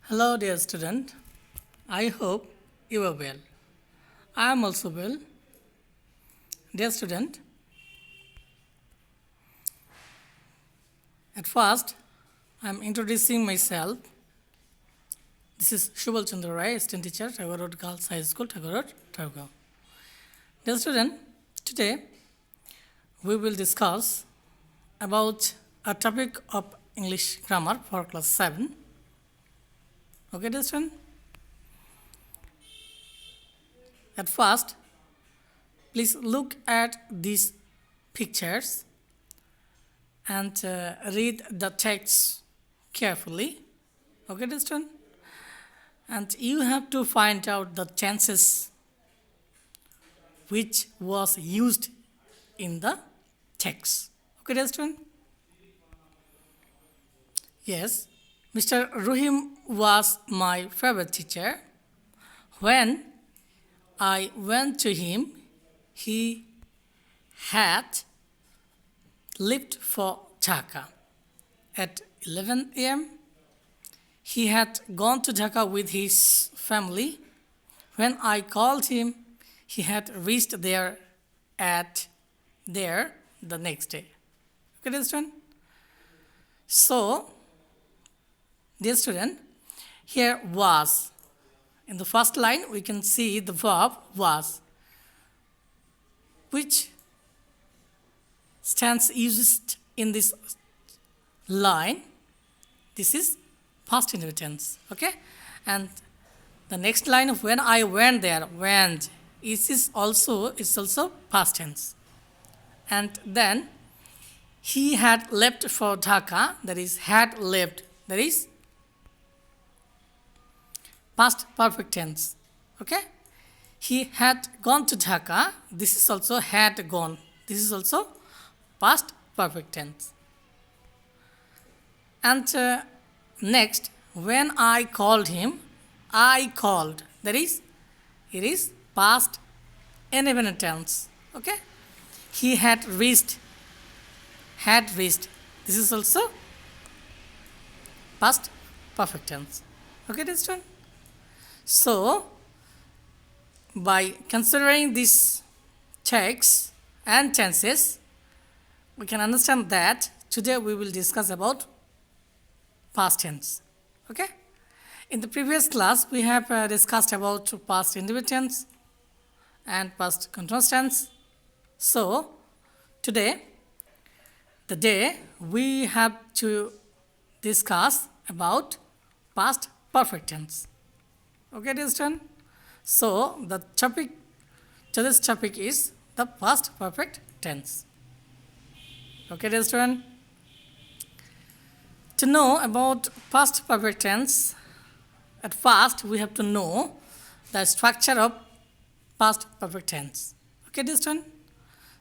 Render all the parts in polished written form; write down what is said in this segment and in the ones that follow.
Hello, dear student. I hope you are well. I am also well. Dear student, at first, I am introducing myself. This is Shubal Chandra Rai, assistant teacher, Tagore Road Girls High School, Tagore Road, Targaon. Dear student, today we will discuss about a topic of English grammar for class 7. Okay, dear student? At first, please look at these pictures and read the text carefully. Okay, dear student? And you have to find out the tenses which was used in the text. Okay, dear student? Yes, Mr. Ruhim was my favorite teacher. When I went to him, he had left for Dhaka. At 11 a.m., he had gone to Dhaka with his family. When I called him, he had reached there the next day. Okay, dear student? So, dear student, here was. In the first line, we can see the verb was, which stands used in this line. This is past indicative tense. Okay, and the next line of when I went there, went, is also past tense. And then he had left for Dhaka, that is had left, that is past perfect tense. Okay, he had gone to Dhaka, this is also had gone, this is also past perfect tense. And next, when I called him, I called, that is, it is past indefinite tense. Okay, he had reached, this is also past perfect tense. Okay, dear student? So, by considering these texts and tenses, we can understand that today we will discuss about past tense. Okay? In the previous class, we have discussed about past indicative tense and past continuous tense. So, today, we have to discuss about past perfect tense. Okay, dear student? So, today's topic is the past perfect tense. Okay, dear student? To know about past perfect tense, at first we have to know the structure of past perfect tense. Okay, dear student?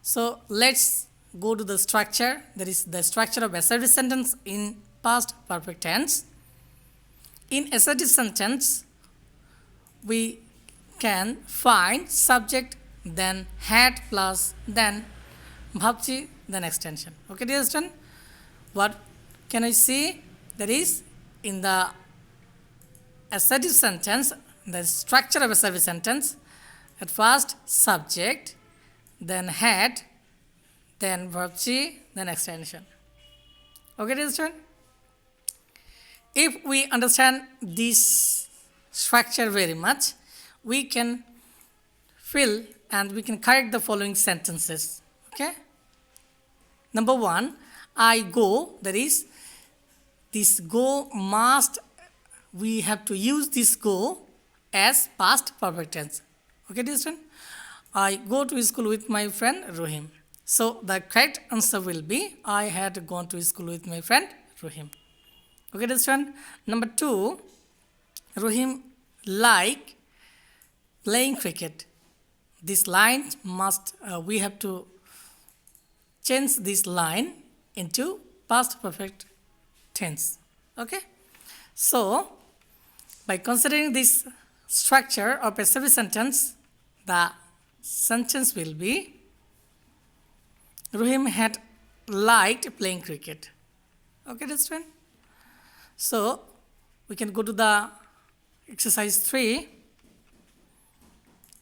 So, let's go to the structure, that is the structure of assertive sentence in past perfect tense. In assertive sentence, we can find subject, then had plus, then bhabchi, then extension. Okay, dear student? What can I say? That is, in the assertive sentence, the structure of assertive sentence, at first subject, then had, then bhabchi, then extension. Okay, dear student? If we understand this structure very much, we can fill and we can correct the following sentences. Okay? Number 1, I go, that is, this go must, we have to use this go as past perfect tense. Okay, dear student? I go to school with my friend Rohim. So, the correct answer will be, I had gone to school with my friend Rohim. Okay, dear student? Number 2, Rohim like playing cricket. This line must, we have to change this line into past perfect tense. Okay? So, by considering this structure of a assertive sentence, the sentence will be, Rohim had liked playing cricket. Okay, dear student? So, we can go to the exercise 3.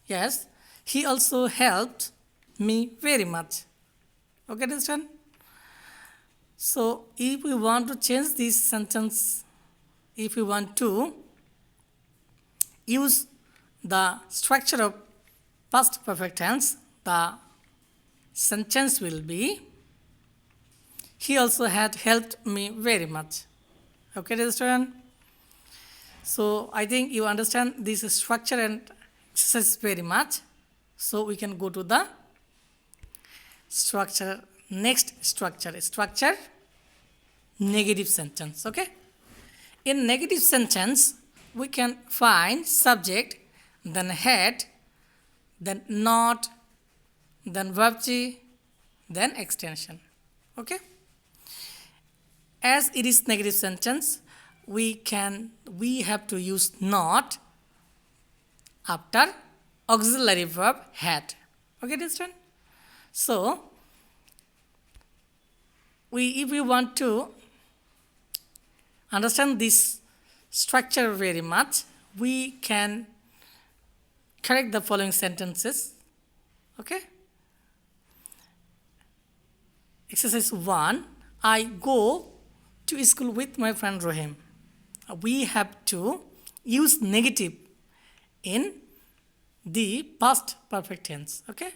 Yes, he also helped me very much. Okay, understand? So if we want to change this sentence, if we want to use the structure of past perfect tense, the sentence will be, he also had helped me very much. Okay, student? So I think you understand this structure and exercise very much. So we can go to the structure, next structure, negative sentence. Okay? In negative sentence, we can find subject, then head, then not, then verb G, then extension. Okay? As it is negative sentence, we have to use not after auxiliary verb had. Okay, understand? So if we want to understand this structure very much, we can correct the following sentences. Okay? Exercise 1. I go to school with my friend Rohim. We have to use negative in the past perfect tense. Okay?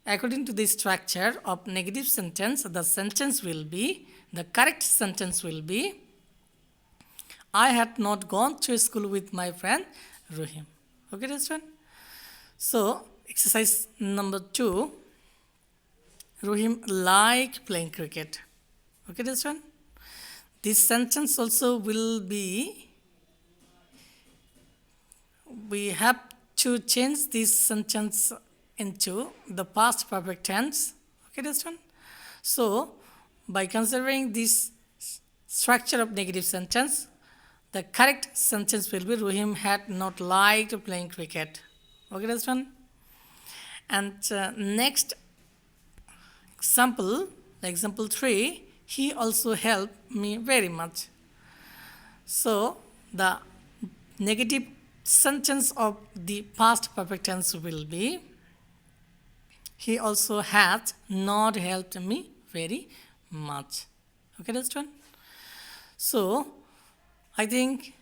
According to the structure of negative sentence, the correct sentence will be, I had not gone to school with my friend Rohim. Okay, understand? So, exercise number 2, Rohim liked playing cricket. Okay, understand? This sentence also will be, we have to change this sentence into the past perfect tense. Okay, understand? So, by considering this structure of negative sentence, the correct sentence will be, Rohim had not liked playing cricket. Okay, understand? And next example, example 3, he also helped me very much. So, the negative sentence of the past perfect tense will be, he also had not helped me very much. Okay, understand? So, I think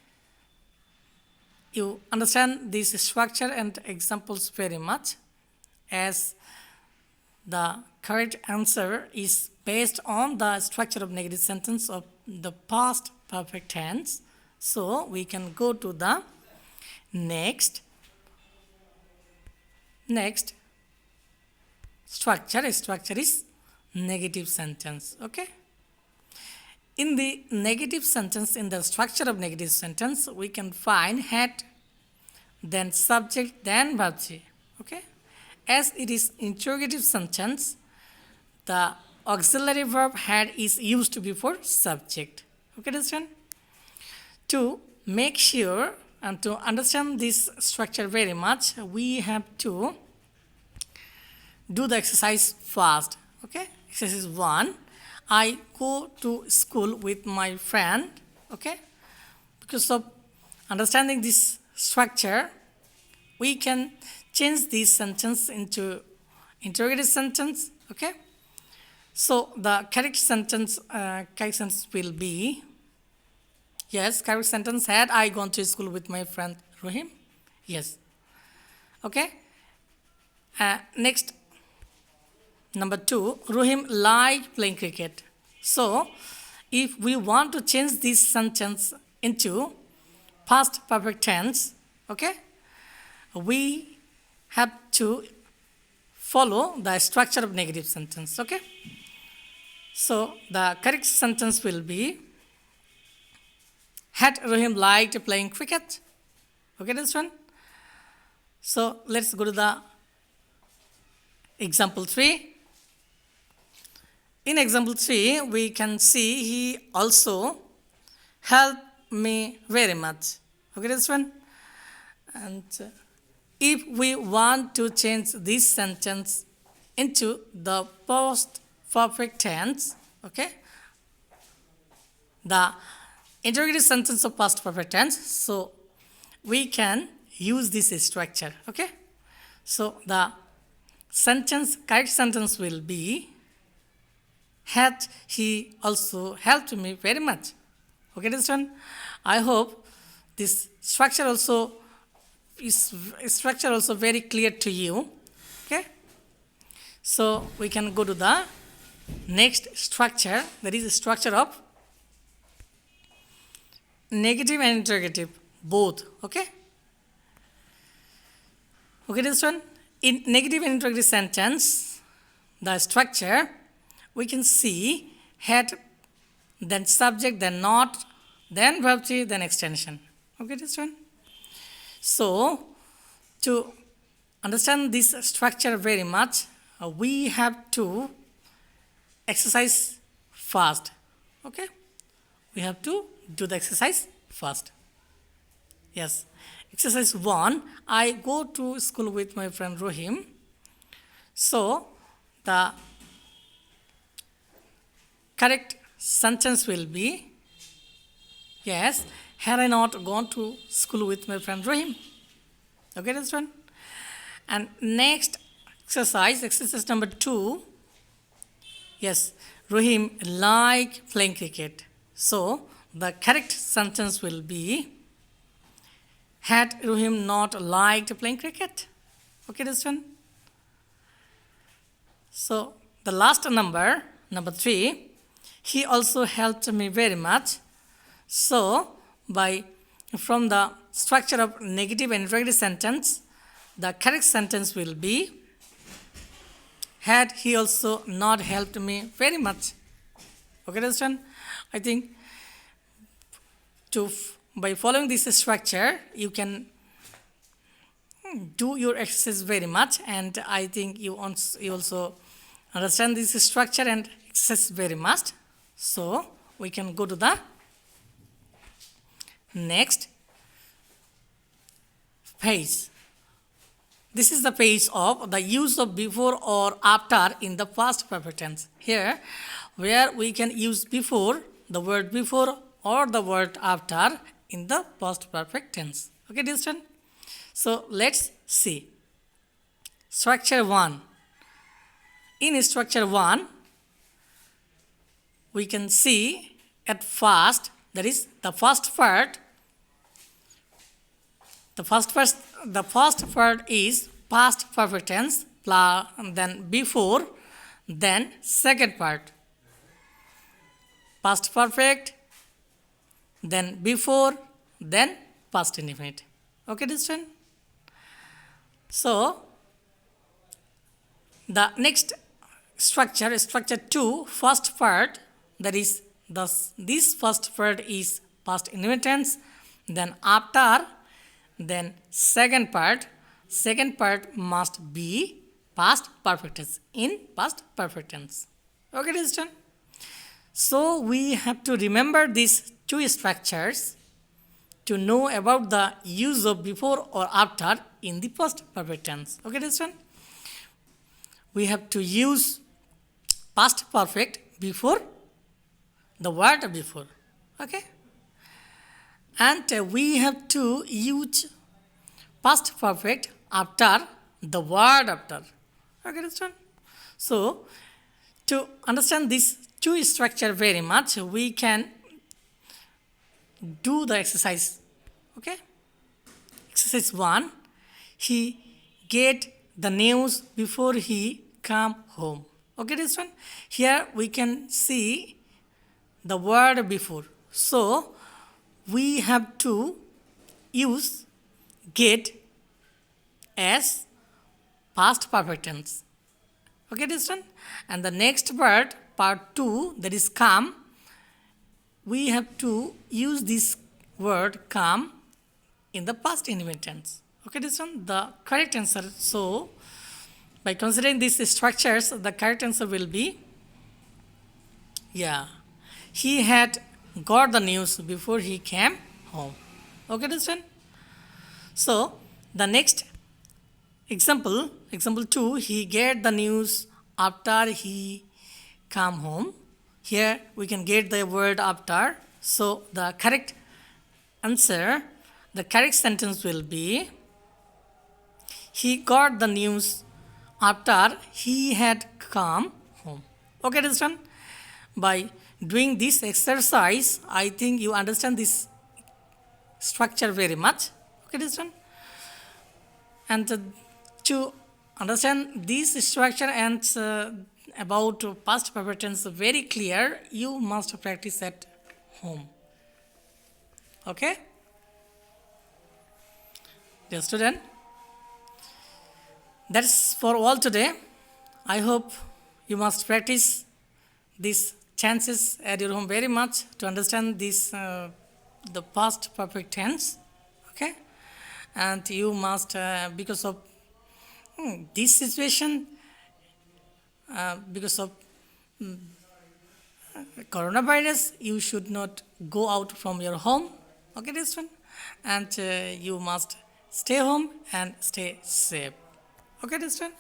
you understand this structure and examples very much, as the correct answer is based on the structure of negative sentence of the past perfect tense. So we can go to the next structure. Structure is negative sentence. Okay? In the negative sentence, in the structure of negative sentence, we can find had, then subject, then verb. Okay? As it is interrogative sentence, the auxiliary verb had is used before subject. Okay, understand? To make sure and to understand this structure very much, we have to do the exercise fast. Okay? Exercise 1. I go to school with my friend. Okay? Because of understanding this structure, we can change this sentence into interrogative sentence. Okay? So the correct sentence will be, yes, correct sentence, had I gone to school with my friend Rohim? Yes. Okay? Next, number 2, Rohim liked playing cricket. So, if we want to change this sentence into past perfect tense, okay, we have to follow the structure of negative sentence. Okay? So, the correct sentence will be, had Rohim liked playing cricket? Okay, this one? So, let's go to the example 3. In example 3, we can see he also helped me very much. Okay, this one? And if we want to change this sentence into the past perfect tense, okay, the interrogative sentence of past perfect tense. So we can use this structure. Okay. So the correct sentence will be, had he also helped me very much. Okay, this one. I hope this structure also is very clear to you. Okay. So we can go to the next structure, that is the structure of negative and interrogative both. Okay. Okay, this one. In negative and interrogative sentence, the structure we can see had, then subject, then not, then verb three, then extension. Okay, this one. So to understand this structure very much, we have to exercise fast. Okay, we have to do the exercise first. Yes, exercise 1. I go to school with my friend Rohim. So the correct sentence will be, yes, had I not gone to school with my friend Rohim. Okay, that's one. And next exercise number 2. Yes, Rohim like playing cricket. So the correct sentence will be, had Rohim not liked playing cricket. Okay, this one. So the last number 3, he also helped me very much. So from the structure of negative and interrogative sentence, the correct sentence will be, had he also not helped me very much. Okay, understand? I think by following this structure, you can do your exercise very much, and I think you also understand this structure and exercise very much. So we can go to the next page. This is the page of the use of before or after in the past perfect tense. Here, where we can use before, the word before, or the word after in the past perfect tense. Okay, understand? So let's see. Structure 1. In structure 1, we can see at first, that is the first part. The first part is past perfect tense, then before, then second part. Past perfect, then before, then past indefinite. Okay, understand? So the next structure 2, first part, that is this first part is past indefinite tense, then after, then second part must be past perfect tense, in past perfect tense. Okay, understand? So we have to remember these two structures to know about the use of before or after in the past perfect tense. Okay, understand? We have to use past perfect before the word before. Okay? And we have to use past perfect after the word after. Okay, understand? So to understand this two structure very much, we can do the exercise. Okay? Exercise 1. He get the news before he come home. Okay, this one. Here we can see the word before. So we have to use get as past perfect tense. Okay, this one. And the next word, part 2, that is come, we have to use this word come in the past indefinite tense. Okay, this one, the correct answer. So by considering these structures, the correct answer will be, yeah, he had got the news before he came home. Okay, this one. So the next example 2, he get the news after he come home. Here we can get the word after. So the correct answer, the correct sentence will be, he got the news after he had come home. Okay, understand? By doing this exercise, I think you understand this structure very much. Okay, understand? And to understand this structure and about past perfect tense very clear, you must practice at home. Okay? Dear student, that's for all today. I hope you must practice these tenses at your home very much to understand this the past perfect tense. Okay? And you must because of this situation, because of coronavirus, you should not go out from your home. Okay, this one, and you must stay home and stay safe. Okay, this one.